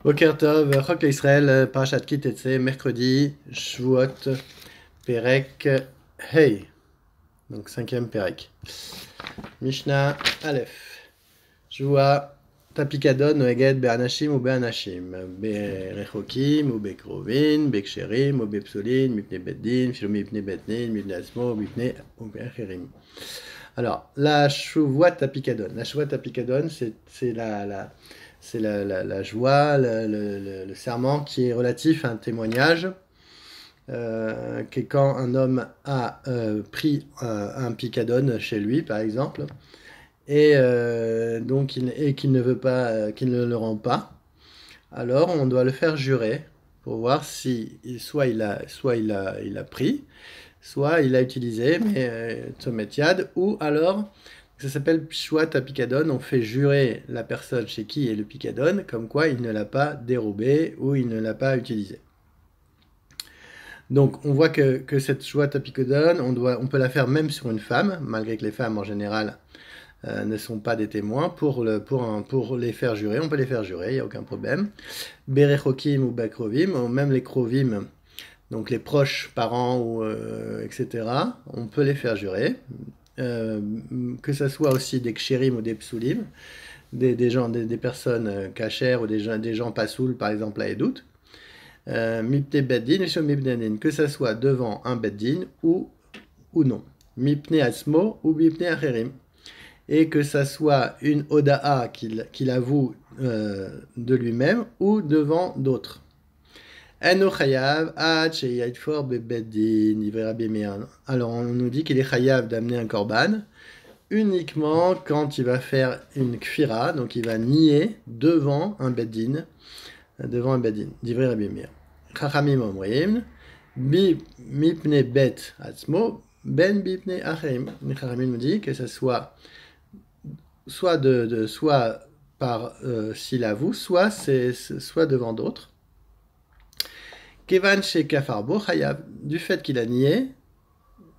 Boker Tov, Chok Israël, Parashat Ki Tetse, mercredi, Shavuot, Perek, Hey, donc cinquième Perek. Mishnah, Aleph. Shvua, Tapikadon, Noeged, Be'anashim ou Be'anashim, Be'rechokim ou Be'krovin, Be'ksherim ou Be'psolin, Mipne Beddin, Filou Mipne Betnin, Mipne Asmo, Mipne ou Be'acherim. Alors, la Shuvua Tapikadon. La Shuvua Tapikadon, c'est la joie, le serment qui est relatif à un témoignage, qui est quand un homme a pris un picadone chez lui, par exemple, et donc qu'il ne veut pas, qu'il ne le rend pas. Alors, on doit le faire jurer pour voir si soit il a pris, soit il a utilisé, mais Tzomet Yad, ou alors ça s'appelle Pshua Tapikadon, on fait jurer la personne chez qui est le picadone, comme quoi il ne l'a pas dérobé ou il ne l'a pas utilisé. Donc on voit que cette Pshua Tapikadon, on peut la faire même sur une femme, malgré que les femmes en général ne sont pas des témoins. Pour les faire jurer, on peut les faire jurer, il n'y a aucun problème. Berechokim ou Bakrovim, ou même les Krovim, donc les proches, parents, ou, etc., on peut les faire jurer. Que ce soit aussi des kshérim ou des psoulim, des personnes cachères ou des gens pas saouls, par exemple à Edout. Mipne beddin et mipnenin, que ce soit devant un beddin ou non. Mipne asmo ou mipne acherim. Et que ça soit une oda'a qu'il avoue de lui-même ou devant d'autres. Alors on nous dit qu'il est chayav d'amener un korban uniquement quand il va faire une kfira, donc il va nier devant un beddin, divrei Rabbi Meir. Chachamim omrim, mipne bet atzmo, ben bipne acherim. Chachamim nous dit que ce soit soit par s'il avoue, soit devant d'autres. Kevan chez Kafarbo, chayav, du fait qu'il a nié,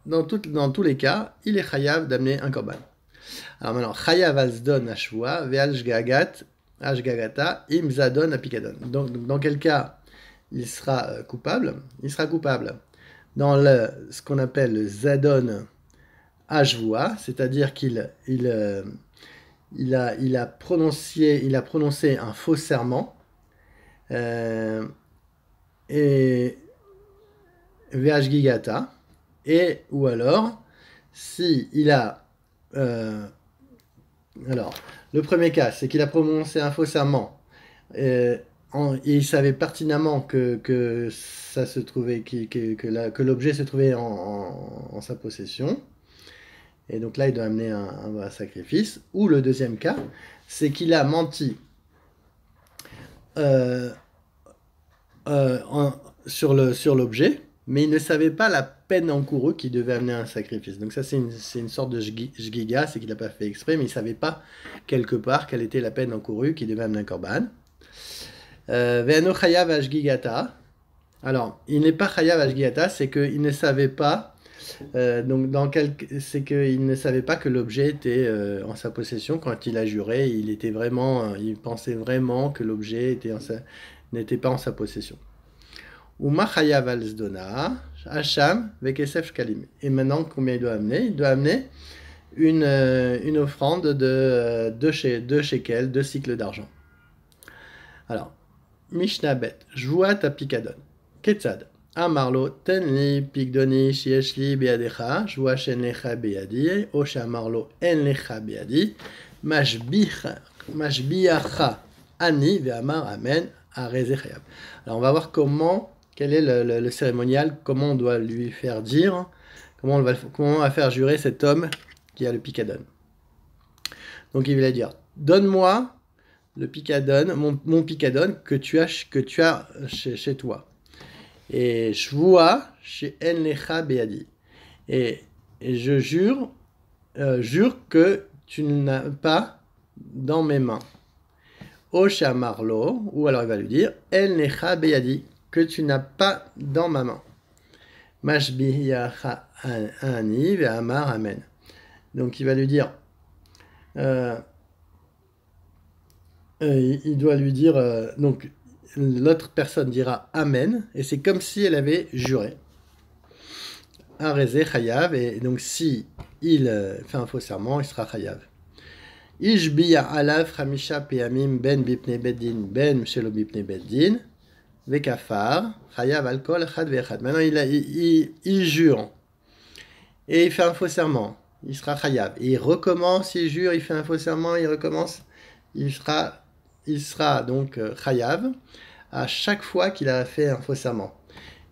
dans tous les cas, il est chayav d'amener un korban. Alors maintenant, chayav azdon ashua, ve'al ashgagata, im zadon apikadon. Donc, dans quel cas il sera coupable? Il sera coupable dans ce qu'on appelle le zadon ashvoa, c'est-à-dire qu'il a prononcé un faux serment, et VHGigata, et ou alors, si il a... alors, le premier cas, c'est qu'il a prononcé un faux serment, et il savait pertinemment que ça se trouvait, que l'objet se trouvait en sa possession, et donc là, il doit amener un sacrifice. Ou le deuxième cas, c'est qu'il a menti sur l'objet, mais il ne savait pas la peine encourue qu'il devait amener un sacrifice. Donc ça, c'est une sorte de shgiga, c'est qu'il n'a pas fait exprès, mais il ne savait pas quelque part quelle était la peine encourue qu'il devait amener un korban. Ve'ano chayav ashgigata. Alors, il n'est pas chayav ashgigata, c'est qu'il ne savait pas. C'est qu'il ne savait pas que l'objet était en sa possession quand il a juré. Il pensait vraiment que l'objet n'était pas en sa possession. Uma chayav al zdona, hacham vekesef shkalim. Et maintenant, combien il doit amener? Il doit amener une offrande de 2 shekels, 2 cycles d'argent. Alors, Mishnah bet, Jvuat apikadon, Ketzad, Amarlo, tenli pigdoni shieshli beadecha, Jvua shen lecha beadi, o shamarlo en lecha beadi, mashbiacha ani ve'amar amen areze chayav. Alors, on va voir quel est le cérémonial, comment on doit lui faire dire, comment on va faire jurer cet homme qui a le picadon. Donc il va dire, donne-moi le picadon, mon picadon que tu as chez toi. Et shvua chez en lecha beadi. Et je jure que tu n'as pas dans mes mains. Osha marlo, ou alors il va lui dire en lecha beadi, que tu n'as pas dans ma main. Mashbiyacha ani ve'amar amen. Donc il va lui dire, il doit lui dire, donc l'autre personne dira Amen, et c'est comme si elle avait juré. Arezé chayav, et donc si il fait un faux serment, il sera chayav. Ishbiya alav chamisha peamim ben bipne beddin ben shelo bipne beddin vekafar chayav alkol chad vechad. Maintenant il jure et il fait un faux serment, il sera chayav. Et il recommence, il jure, il fait un faux serment, il recommence, il sera donc chayav à chaque fois qu'il a fait un faux serment.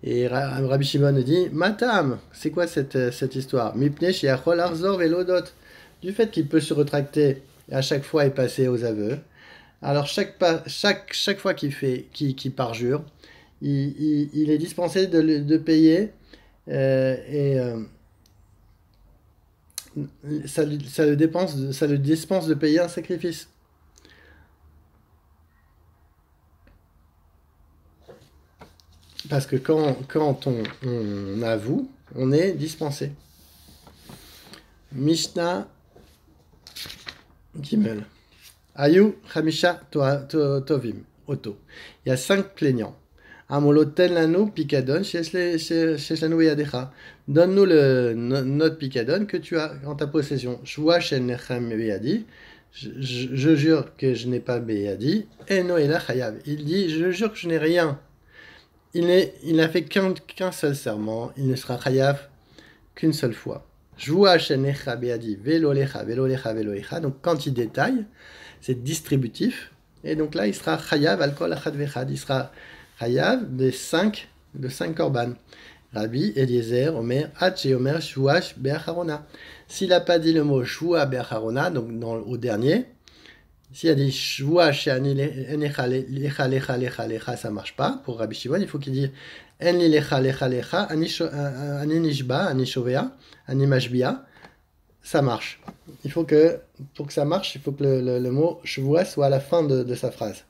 Et Rabbi Shimon dit Matam, c'est quoi cette histoire? Mipne shiachol arzor velodot. Du fait qu'il peut se retracter à chaque fois et passer aux aveux. Alors chaque fois qu'il parjure, il est dispensé de payer ça le dispense de payer un sacrifice. Parce que quand on avoue, on est dispensé. Mishnah Gimel. Ayu Chamisha Tovim. Oto. Il y a 5 plaignants. Amoloten lanu pikadon sheslanu yadecha. Donne-nous notre pikadon que tu as en ta possession. Shua shel nechem beyadi. Je jure que je n'ai pas beyadi. Eno ela chayav. Il dit, je jure que je n'ai rien. Il n'a fait qu'un seul serment. Il ne sera chayav qu'une seule fois. Shua shel nechem beyadi. Velolecha, velolecha, velolecha. Donc quand il détaille, c'est distributif. Et donc là, il sera chayav alkol achad vechad. Il sera chayav de 5 korban. Rabbi Eliezer Omer Hache Omer Shuash Be'acharona. S'il n'a pas dit le mot Shua Be'acharona, donc au dernier, s'il a dit Shua She'ani Lecha Lecha Lecha Lecha Lecha, ça ne marche pas. Pour Rabbi Shimon, il faut qu'il dise En li Lecha Lecha Lecha Ani Nishba Ani Shovea Ani Mashbia. Ça marche. Pour que ça marche, il faut que le mot Shua soit à la fin de sa phrase.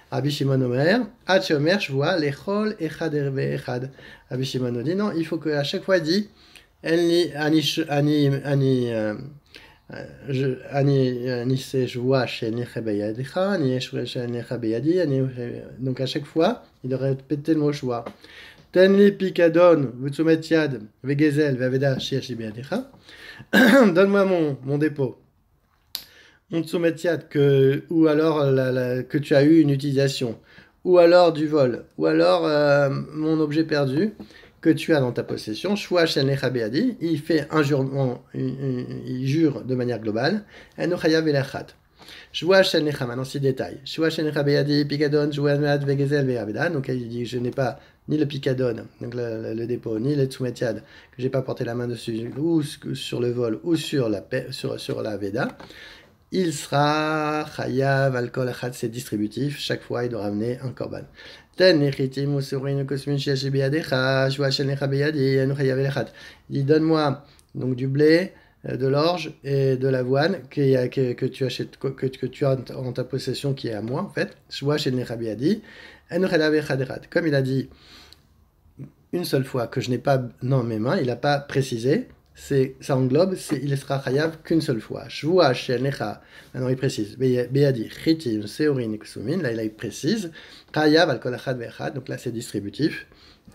Rabbi Shimon Omer, Hache Omer Shua Lechol Echad Erve Echad. Rabbi Shimon dit non, il faut qu'à chaque fois il dit Ani se Shua Shenecha Beyadecha, Ani Shenecha Beyadi. Donc à chaque fois, il devrait répéter le mot Shua. Tenli Pikadon, Vutsumet Yad, Vegezel, Vaveda Sheashi Beyadecha. Donne-moi mon dépôt. Mon tsumetiat ou alors que tu as eu une utilisation, ou alors du vol, ou alors mon objet perdu que tu as dans ta possession. Shua shenecha be'adi, il fait un jurement, il jure de manière globale. Eno chayav elachat. Shua shenecha, maintenant 6 détails. Shua shenecha be'adi, pikadon, shua vegezel ve'aveda. Donc il dit je n'ai pas ni le pikadon, donc le dépôt, ni le tsumetiat, que j'ai pas porté la main dessus, ou sur le vol, ou sur la veda. Il sera chayav alkol achad, c'est distributif. Chaque fois, il doit ramener un korban. Ten nechitim usurin kosmin sheyashi beyadecha, shua shenecha beyadi, enu chayav elachat. Il dit donne-moi donc du blé, de l'orge et de l'avoine que tu achètes, que tu as en ta possession, qui est à moi en fait. Shua shenecha beyadi, enu chayav elachat. Comme il a dit une seule fois que je n'ai pas dans mes mains, il n'a pas précisé. Ça englobe, il sera chayav qu'une seule fois. Shvua shenecha, maintenant il précise. Beyadi, chitim, seorin, ksumin, là il précise. Chayav al kol achad ve'echad, donc là c'est distributif.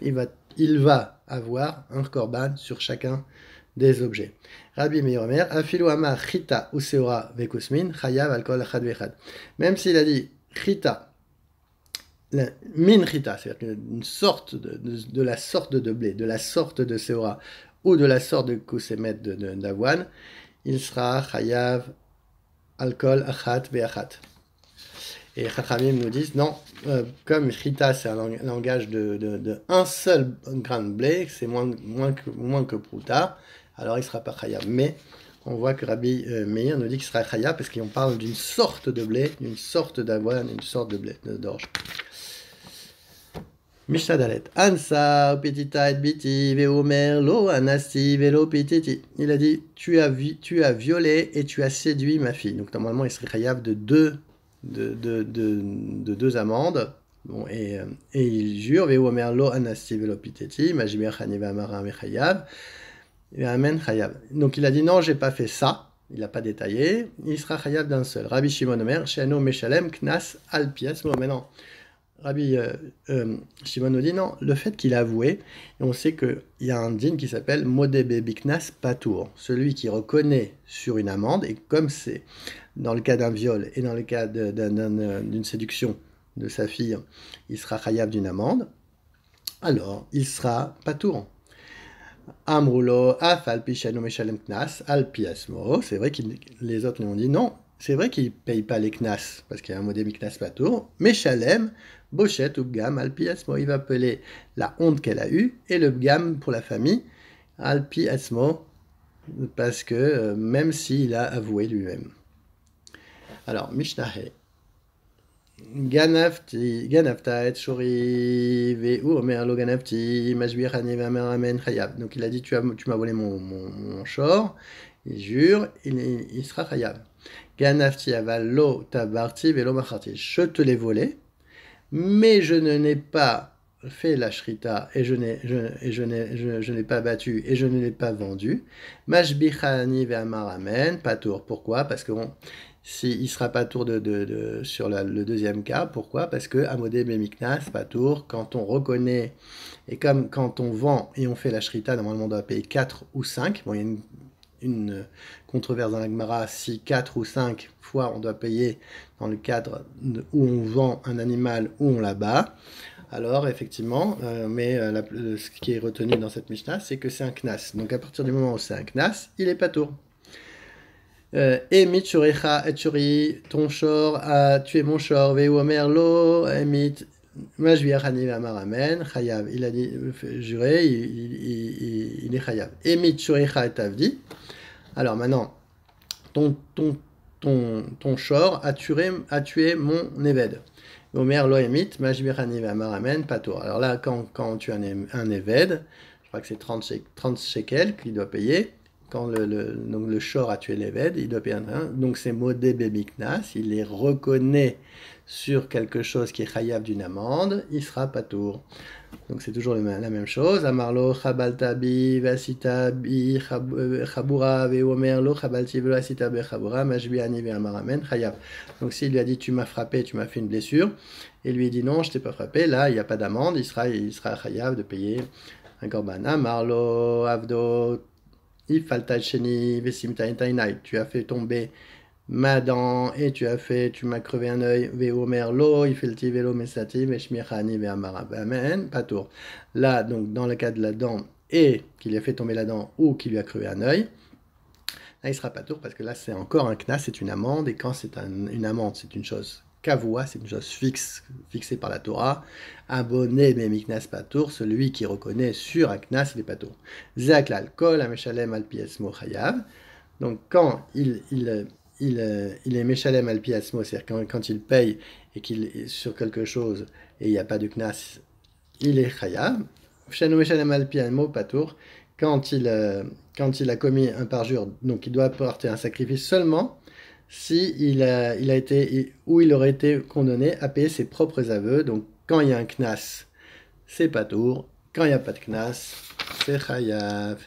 Il va avoir un korban sur chacun des objets. Rabbi Meir Omer, afilu amar chita ou seora ve'kusmin, chayav al kol achad ve'echad. Même s'il a dit chita, min chita, c'est-à-dire une sorte de la sorte de blé, de la sorte de seora, ou de la sorte de kusemet d'avoine, il sera chayav alkol achat ve'achat. Et Chachamim nous disent non, comme chita c'est un langage de un seul grain de blé, c'est moins que prouta, alors il sera pas chayav. Mais on voit que Rabbi Meir nous dit qu'il sera chayav parce qu'on parle d'une sorte de blé, d'une sorte d'avoine, une sorte de blé, d'orge. Mishnah Dalet. Ansa petita et biti veomer lo anasti velo petiti. Il a dit tu as violé et tu as séduit ma fille. Donc normalement il serait chayav de deux amendes. Bon, et il jure veomer lo anasti velo petiti. Majmer chaniva amara mechayav. Amen chayav. Donc il a dit non, j'ai pas fait ça. Il n'a pas détaillé. Il sera chayav d'un seul. Rabbi Shimon Omer, Shano Meshalem Knas Alpias. Bon, maintenant Rabbi Shimon nous dit non, le fait qu'il a avoué, et on sait qu'il y a un din qui s'appelle Modebe Biknas Patour, celui qui reconnaît sur une amende, et comme c'est dans le cas d'un viol et dans le cas d'une séduction de sa fille, il sera chayav d'une amende, alors il sera Patour. Amrulo afal pishanu meshalem knas al piasmo, c'est vrai que les autres lui ont dit non, c'est vrai qu'il ne paye pas les knas, parce qu'il y a un modé miknas patour, mais Shalem, Bochet ou Bgam, Alpi Asmo, il va appeler la honte qu'elle a eue, et le Bgam pour la famille, Alpi Asmo, parce que même s'il a avoué lui-même. Alors, Mishnah Ganafta et Shori, Veu Omer lo Ganafti, Majbir Hani Vameramen Chayab. Donc il a dit tu m'as volé mon shor, il jure, il sera Chayab. Ganafti aval lo tabarti velo macharti. Je te l'ai volé, mais je ne n'ai pas fait la shrita et je n'ai pas battu et je ne l'ai pas vendu. Mashbichani ve'amaramen, pas tour. Pourquoi? Parce que il sera pas tour sur le deuxième cas. Pourquoi? Parce que Amodé Bemiknas, pas tour, quand on reconnaît, et comme quand on vend et on fait la shrita, normalement on doit payer 4 ou 5. Bon, il y a une controverse dans la Gemara, si 4 ou 5 fois on doit payer dans le cadre où on vend un animal ou on l'abat, alors effectivement, ce qui est retenu dans cette Mishnah, c'est que c'est un knas. Donc à partir du moment où c'est un knas, il est pas tour. Et mitchurecha etchuri, ton shor a tué mon shor, veu omer lo, emit Majviach Hani Amaramen, Chayav. Il a dit, juré, il est Chayav. Emit Shurecha et Avdi. Alors maintenant, ton shor a tué mon Eved. Omer lo emit, Majviach Hani Amaramen, Patour. Alors là, quand tu as un Eved, je crois que c'est 30 shekels qu'il doit payer. Quand donc le shor a tué l'Eved, il doit payer un train. Donc c'est Modé Bebiknas, il les reconnaît sur quelque chose qui est chayav d'une amende, il sera patour. Donc c'est toujours la même chose. Amarlo chabaltabi vasitabi chabura veomerlo chabalti vasitabi chabura majbiani ve'amaramen chayav. Donc s'il lui a dit tu m'as frappé, tu m'as fait une blessure, et lui dit non, je t'ai pas frappé, là il n'y a pas d'amende, il sera chayav de payer un korban. Amarlo avdo ifaltacheni vesimtain tainai. Tu as fait tomber ma dent et tu m'as crevé un œil. Veomer lo, ifelti velo mesati, veshmirani ve'amaramen, patour. Là, donc, dans le cas de la dent et qu'il a fait tomber la dent ou qu'il lui a crevé un œil, là, il sera patour parce que là, c'est encore un knas, c'est une amende. Et quand c'est une amende, c'est une chose kavoua, c'est une chose fixée par la Torah. Abonné, mais miknas patour, celui qui reconnaît sur un knas, il est patour. Zaklal kol, ameshalem al piesmo chayav. Donc, quand il est Meshalem al piasmo, c'est-à-dire quand il paye et qu'il est sur quelque chose et il n'y a pas de knas, il est chayav. Shanu Meshalem al piasmo patour, quand il a commis un parjure, donc il doit apporter un sacrifice seulement si il a été ou il aurait été condamné à payer ses propres aveux. Donc quand il y a un knas, c'est patour. Quand il n'y a pas de knas, c'est chayav.